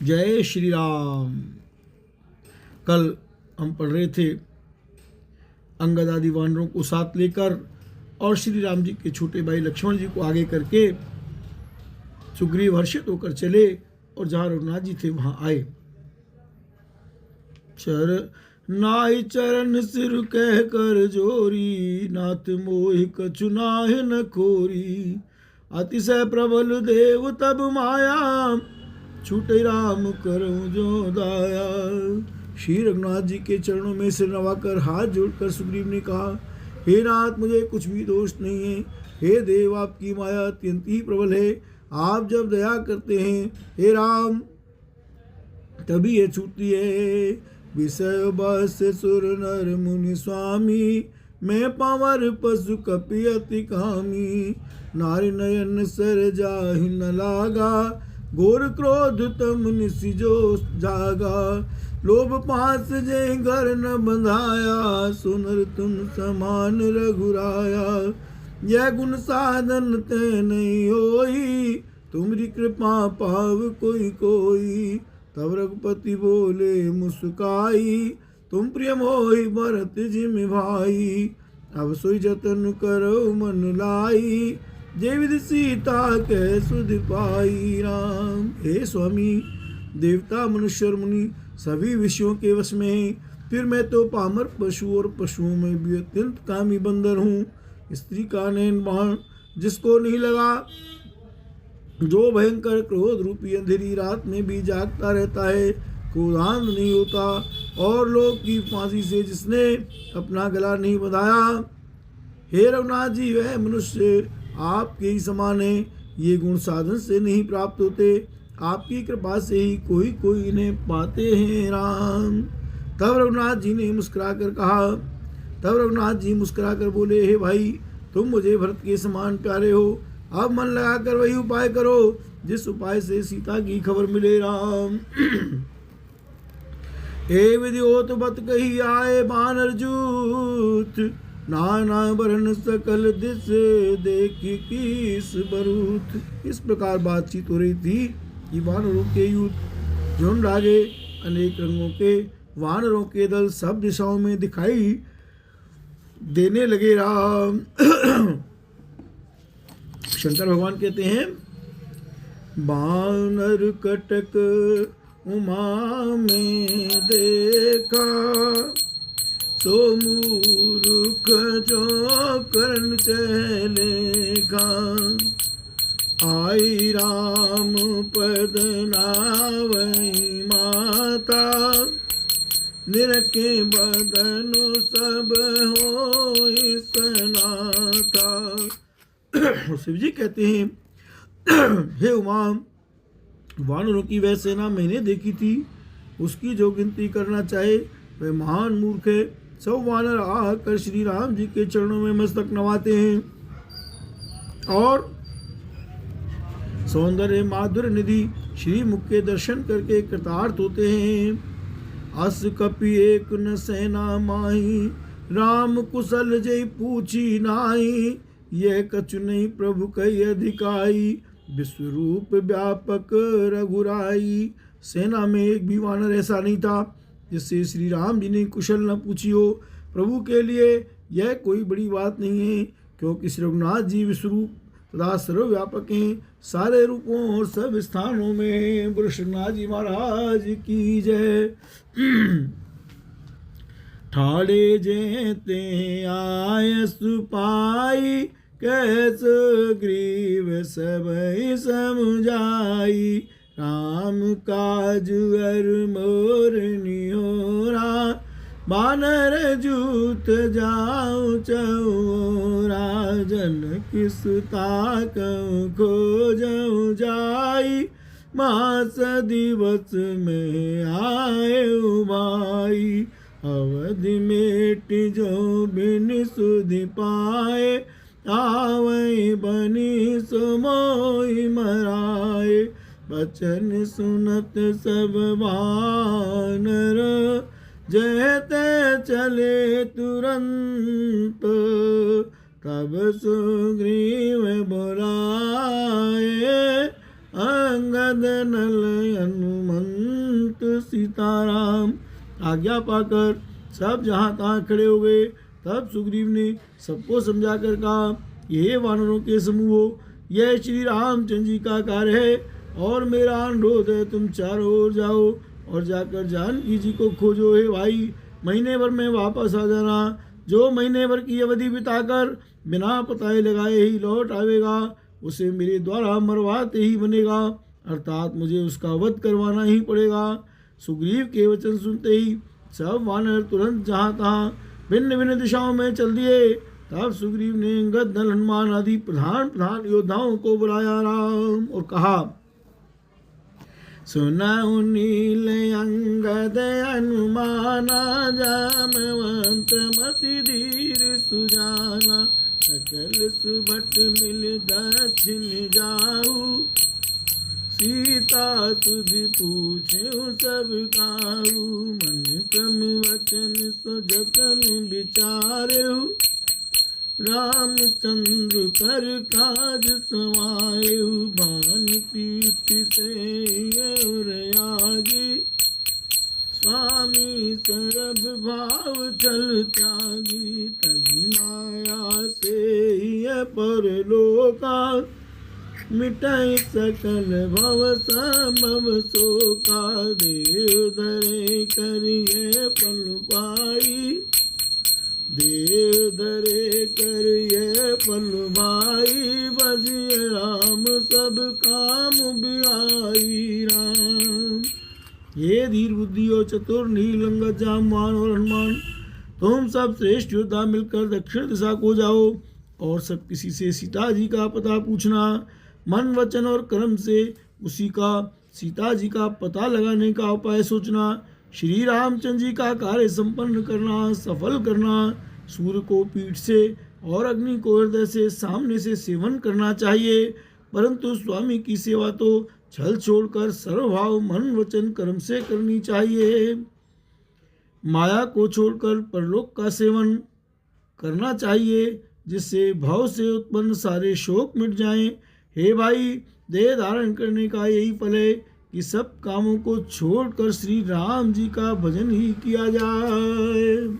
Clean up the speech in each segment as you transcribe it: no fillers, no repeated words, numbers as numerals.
जय श्री राम। कल हम पढ़ रहे थे अंगद आदि वानरों को साथ लेकर और श्री राम जी के छोटे भाई लक्ष्मण जी को आगे करके सुग्रीव हर्षित होकर चले और जहाँ रघुनाथ जी थे वहाँ आए। नाई चरण सिर कह कर जोरी, नाथ मोहि कछु नाहि न खोरी। अतिशय प्रबल देव तब माया, छूटे राम करऊं जो दाया। श्री रघुनाथ जी के चरणों में सिर नवाकर हाथ जोड़कर सुग्रीव ने कहा, हे नाथ, मुझे कुछ भी दोष नहीं है। हे देव, आपकी माया अत्यंत ही प्रबल है। आप जब दया करते हैं हे राम तभी ये छूटती है। विषय बस सुर नर मुनि स्वामी, मैं पावर पशु कपि अति कामी। नारी नयन सर जाहि न लागा, घोर क्रोध तम निसिजो जागा। लोभ पास जय घर न बंधाया, सुनर तुम समान रघुराया। यह गुण साधन ते नहीं होई, तुम्हारी कृपा पाव कोई कोई। तब रघुपति बोले मुस्काई, तुम प्रिय मोहि भरत जिम भाई। अब सोई जतन करो मन लाई, जय विधि सीता के सुध पाई। राम, हे स्वामी, देवता मनुष्य और मुनि सभी विषयों के वश में हैं। फिर मैं तो पामर पशु और पशुओं में भी अत्यंत कामी बंदर हूँ। स्त्री का नयन बाण जिसको नहीं लगा, जो भयंकर क्रोध रूपी अंधेरी रात में भी जागता रहता है, क्रोधांध नहीं होता, और लोग की फांसी से जिसने अपना गला नहीं बंधाया। हे रघुनाथ जी, वह मनुष्य आपके ही समान है। ये गुण साधन से नहीं प्राप्त होते, आपकी कृपा से ही कोई कोई इन्हें पाते हैं। राम, तब रघुनाथ जी मुस्कुरा कर बोले, हे भाई, तुम मुझे भरत के समान प्यारे हो। अब मन लगाकर वही उपाय करो जिस उपाय से सीता की खबर मिले। राम, हे विधिवत बत कही आए बानर जूथ, नाना बरन सकल दिस देखी किस बरूथ। इस प्रकार बातचीत हो रही थी कि वानरों के युद्ध झुंड आगे अनेक रंगों के वानरों के दल सब दिशाओं में दिखाई देने लगे। राम, शंकर भगवान कहते हैं, बानर कटक उमा में देखा, सो मूर्ख जो कर्ण चलेगा। आई राम पद नावई माता, निरखे बदनु सब होई सनाथा। शिव जी कहते हैं, हे उमा, वानरों की वह सेना मैंने देखी थी, उसकी जो गिनती करना चाहे वह महान मूर्ख है। सब वानर आकर श्री राम जी के चरणों में मस्तक नवाते हैं और सौंदर्य माधुर्य निधि श्री मुख के दर्शन करके कृतार्थ होते हैं। अस कपि एक न सेना माही, राम कुशल जय पूछी नाई। यह कछु नहीं प्रभु कई अधिकाई, विश्वरूप व्यापक रघुराई। सेना में एक भी वानर ऐसा नहीं था जिससे श्री राम जी ने कुशल न पूछी हो। प्रभु के लिए यह कोई बड़ी बात नहीं है, क्योंकि श्री रघुनाथ जी विश्वरूप तथा सर्वव्यापक हैं, सारे रूपों और सब स्थानों में। वृषनाथ जी महाराज की जय। ठाड़े जेते आय सुपाई, कैस ग्रीव सब समझाई। राम काज अर मोर निहोरा, बानर जूत जाऊं चौरा। जनक सुता कहूँ खोजऊं जाई, मास दिवस में आए भाई। अवधि मेट जो बिन सुधि पाए, आवै बनी सुमोई मराए। बचन सुनत सब वानर, जयते चले तुरंत। तब सुग्रीव बुलाए, अंगद नल हनुमंत सीताराम। आज्ञा पाकर सब जहाँ तहाँ खड़े हो गए। तब सुग्रीव ने सबको समझा कर कहा, ये वानरों के समूह, यह श्री रामचंद्र जी का कार्य है और मेरा अनुरोध है, तुम चारों ओर जाओ और जाकर जानकी जी को खोजो। हे भाई, महीने भर में वापस आ जाना। जो महीने भर की अवधि बिताकर बिना पताए लगाए ही लौट आवेगा, उसे मेरे द्वारा मरवाते ही बनेगा, अर्थात मुझे उसका वध करवाना ही पड़ेगा। सुग्रीव के वचन सुनते ही सब वानर तुरंत जहाँ तहाँ भिन्न भिन्न दिशाओं में चल दिए। तब सुग्रीव ने अंगद, नल, हनुमान आदि प्रधान योद्धाओं को बुलाया राम और कहा, सुनाऊ नील अंगद हनुमाना, जामवंत मति धीर सुजाना, सकल सुभट मिल दक्षिण जाऊ, सीता सुधि पूछे सब काऊ, मन क्रम वचन सो जतन विचारेऊ, रामचंद्र कर काज समायु, भान पीठ से और आगे, स्वामी सरब भाव चल त्यागी, तजी माया से ये परलोका, मिटाई सकल भव संभव शोका, देव धरे करिए पल पाई, देव धरे करिए पल भाई, बजिए राम सब काम बिहाई राम। ये धीर बुद्धि और चतुर नील, अंगद, जामवान और हनुमान, तुम सब श्रेष्ठ योद्धा मिलकर दक्षिण दिशा को जाओ और सब किसी से सीता जी का पता पूछना। मन, वचन और कर्म से उसी का सीता जी का पता लगाने का उपाय सोचना। श्री रामचंद्र जी का कार्य संपन्न करना, सफल करना। सूर्य को पीठ से और अग्नि को हृदय से सामने से सेवन करना चाहिए, परंतु स्वामी की सेवा तो छल छोड़कर सर्वभाव मन, वचन, कर्म से करनी चाहिए। माया को छोड़कर परलोक का सेवन करना चाहिए, जिससे भाव से उत्पन्न सारे शोक मिट जाएं। हे भाई, देह धारण करने का यही फल है कि सब कामों को छोड़कर श्री राम जी का भजन ही किया जाए।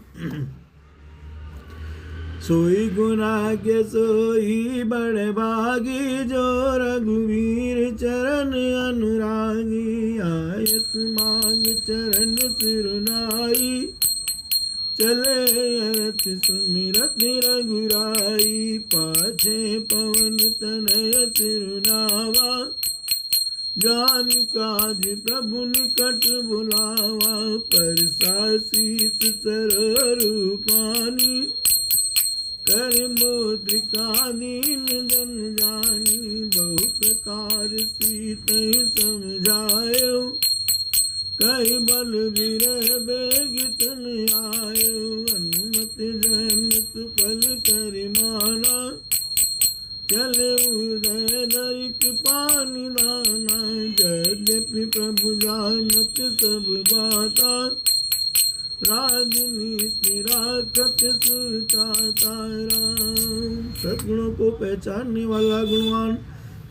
सोई गुणाग्य सोई बड़ भागी, जो रघुवीर चरण अनुरागी, आयस मांग चरण सिरुनाई, चले अरथ सुमिरत रघुराई, पाछे पवन तनय सिरुनावा, जान काज प्रभु निकट बुलावा, परसा शीस सरूपानी, कर मोद्रिका दीन जन जानी, बहु प्रकार सीत समझायो, कई बल विरह बेग तन आयो, अनुमत जन सुफल कर माना, चले उदय दरिक पानी दाना, यद्यपि प्रभु जानत सब बाता, राजनीति राखत सुरता राम। सद्गुणों को पहचानने वाला गुणवान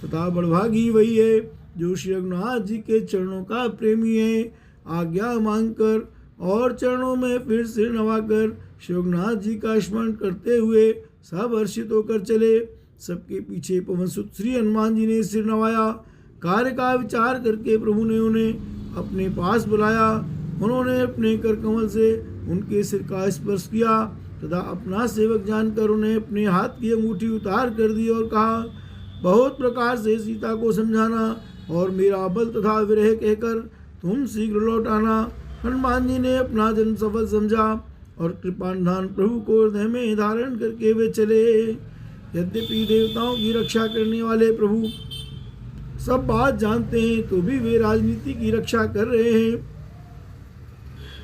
तथा बड़भागी वही है जो श्री रघुनाथ जी के चरणों का प्रेमी है। आज्ञा मांगकर और चरणों में फिर सिर नवाकर श्री रघुनाथ जी का स्मरण करते हुए सब हर्षित होकर चले। सबके पीछे पवनसुत श्री हनुमान जी ने सिर नवाया। कार्य का विचार करके प्रभु ने उन्हें अपने पास बुलाया। उन्होंने अपने कर कमल से उनके सिर का स्पर्श किया तथा अपना सेवक जानकर उन्हें अपने हाथ की अंगूठी उतार कर दी और कहा, बहुत प्रकार से सीता को समझाना और मेरा बल तथा विरह कहकर तुम शीघ्र लौट आना। हनुमान जी ने अपना जन्म सफल समझा और कृपानिधान प्रभु को हृदय में धारण करके वे चले। यद्यपि देवताओं की रक्षा करने वाले प्रभु सब बात जानते हैं, तो भी वे राजनीति की रक्षा कर रहे हैं।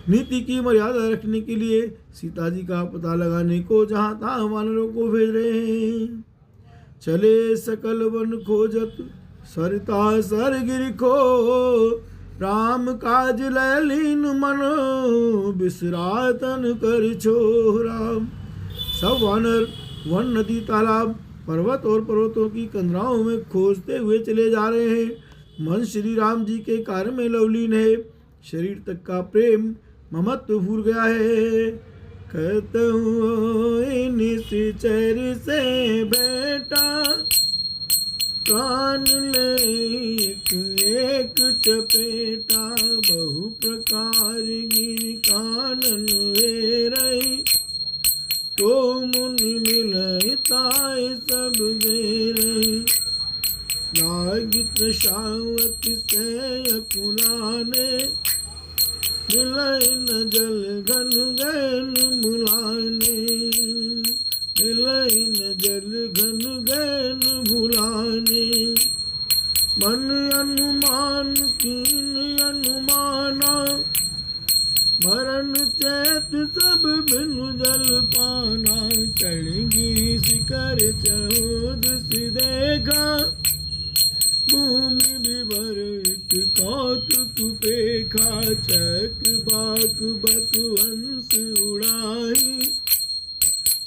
नीति की मर्यादा रखने के लिए सीता जी का पता लगाने को जहाँ तहाँ वानरों को भेज रहे हैं। चले सकल वन खोजत सरिता सर गिर को, राम काज लयलीन मनो बिसरातन कर छो राम। सब वानर वन, नदी, तालाब, पर्वत और पर्वतों की कंदराओं में खोजते हुए चले जा रहे हैं। मन श्री राम जी के कार्य में लवलीन है, शरीर तक का प्रेम ममत्व भूल गया है। कहतूँ निश्चर से बेटा, प्राण ले एक चपेटा, बहु प्रकार गिर कानन रही, तो मुनि मिलताय सब घेरे। लागित शावत से अकुलाने, मिलय न जल घन गैन भुलाने, मिलय न जल घन गैन भुलाने। मन अनुमान कीन अनुमाना, मरण चैत सब बिनु जल पाना। चढ़गी शिखर चौदस देखा, भूमि विभर एक कौतुक पेखा। चक बाक बक हंस उड़ाई,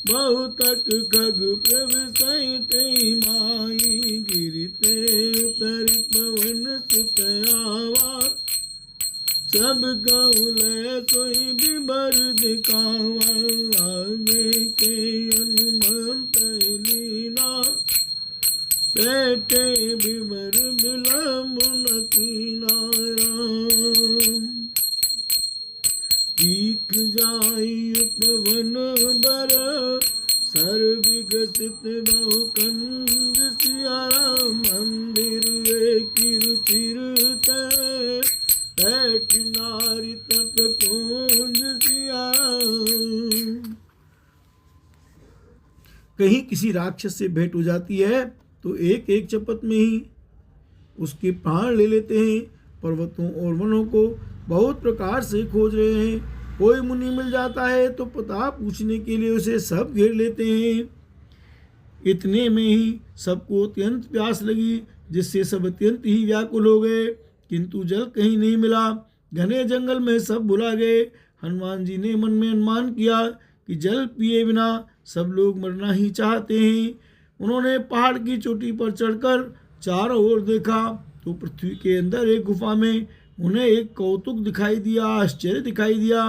बहुतक खग प्रविशते माई। गिरते उतर पवन सुत आवा, सब कौले सोई बिबर दिखावा। आगे के हनुमंत लीना, बैठे बिबर बिलम न कीना। दीख जाई उपवन बर, सर विकसित बहु कंज सियारा। मंदिर एक रुचिर बैठ नारी तप कुंज सियारा। कहीं किसी राक्षस से भेंट हो जाती है तो एक एक चपत में ही उसके प्राण ले लेते हैं। पर्वतों और वनों को बहुत प्रकार से खोज रहे हैं। कोई मुनि मिल जाता है तो पता पूछने के लिए उसे सब घेर लेते हैं। इतने में ही सबको अत्यंत प्यास लगी, जिससे सब अत्यंत ही व्याकुल हो गए, किंतु जल कहीं नहीं मिला। घने जंगल में सब भुला गए। हनुमान जी ने मन में अनुमान किया कि जल पिए बिना सब लोग मरना ही चाहते हैं। उन्होंने पहाड़ की चोटी पर चढ़कर चारों ओर देखा तो पृथ्वी के अंदर एक गुफा में उन्हें एक कौतुक दिखाई दिया, आश्चर्य दिखाई दिया।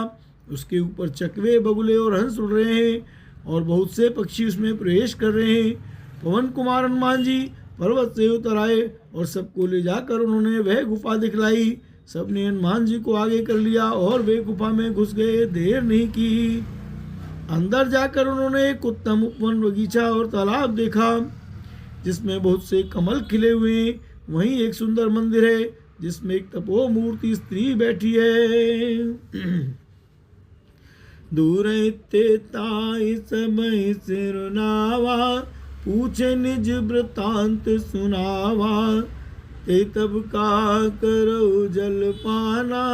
उसके ऊपर चकवे, बगुले और हंस उड़ रहे हैं और बहुत से पक्षी उसमें प्रवेश कर रहे हैं। पवन कुमार हनुमान जी पर्वत से उतर आए और सबको ले जाकर उन्होंने वह गुफा दिखलाई। सबने हनुमान जी को आगे कर लिया और वे गुफा में घुस गए। देर नहीं की, अंदर जाकर उन्होंने एक उत्तम उपवन, बगीचा और तालाब देखा जिसमें बहुत से कमल खिले हुए हैं। वहीं एक सुंदर मंदिर है जिसमें एक तपो मूर्ति स्त्री बैठी है। दूर ताई समय सिरनावा, पूछे निज वृतांत सुनावा। ते तब का करो जल पाना,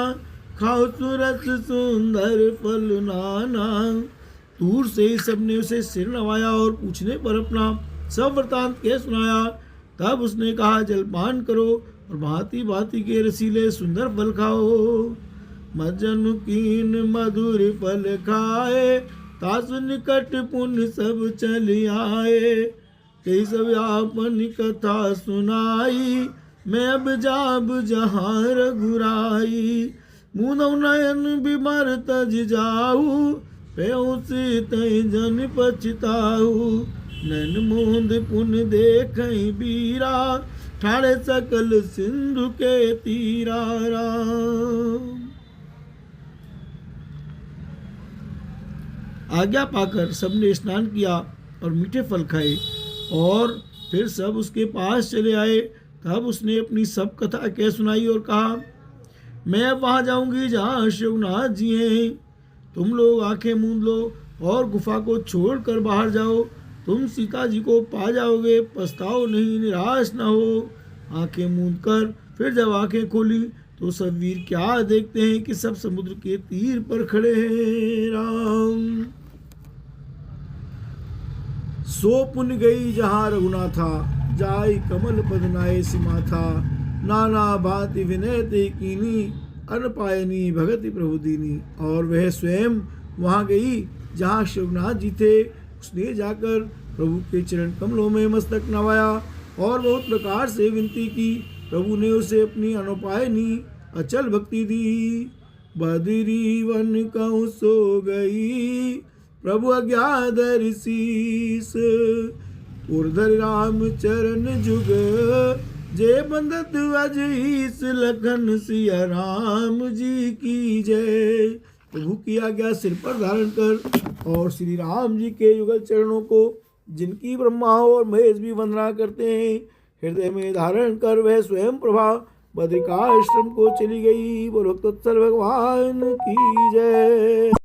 खाओ सुरस सुंदर फल नाना। दूर से ही सबने उसे सिर नवाया और पूछने पर अपना सब वृतांत कह सुनाया। तब उसने कहा, जलपान करो और भांति भांति के रसीले सुंदर फल खाओ। मजन कीन मधुर फल खाए, तासु निकट पुण्य सब चल आए। कई सब आपन कथा सुनाई, मैं अब जाब जहाँ रघुराई। मुनौ नयन बिमर तज जाऊ, पेऊ से तय जन पछताऊ। नैन मूंद पुन देखई बीरा, ठाड़े सकल सिंधु के तीरा। राम। आज्ञा पाकर सबने स्नान किया और मीठे फल खाए और फिर सब उसके पास चले आए। तब उसने अपनी सब कथा कह सुनाई और कहा, मैं अब वहाँ जाऊंगी जहाँ रघुनाथ जी हैं। तुम लोग आंखें मूंद लो और गुफा को छोड़कर बाहर जाओ। तुम सीता जी को पा जाओगे, पछताओ नहीं, निराश न हो। आंखें मूंद कर फिर जब आंखें खोली तो सब वीर क्या देखते हैं कि सब समुद्र के तीर पर खड़े हैं। राम। सो पुन गई जहाँ रघुनाथा, जाय कमल बदनाए सिमा था। नाना भांति विनय ते कीनी, अनपायनी भगति प्रभु दीनी। और वह स्वयं वहाँ गई जहाँ रघुनाथ जी थे। उसने जाकर प्रभु के चरण कमलों में मस्तक नवाया और बहुत प्रकार से विनती की प्रभु ने उसे अपनी अनुपायनी अचल भक्ति दी। बदरी वन कहूँ सो गई, प्रभु अज्ञाधर शीस। उर्धर राम चरण जुग, जय बंदत अजीस। लखन सिया राम जी की जय। प्रभु की आज्ञा सिर पर धारण कर और श्री राम जी के युगल चरणों को, जिनकी ब्रह्मा और महेश भी वंदना करते हैं, हृदय में धारण कर वह स्वयं प्रभा बद्रिकाश्रम को चली गई। बोलो तत्सर भगवान की जय।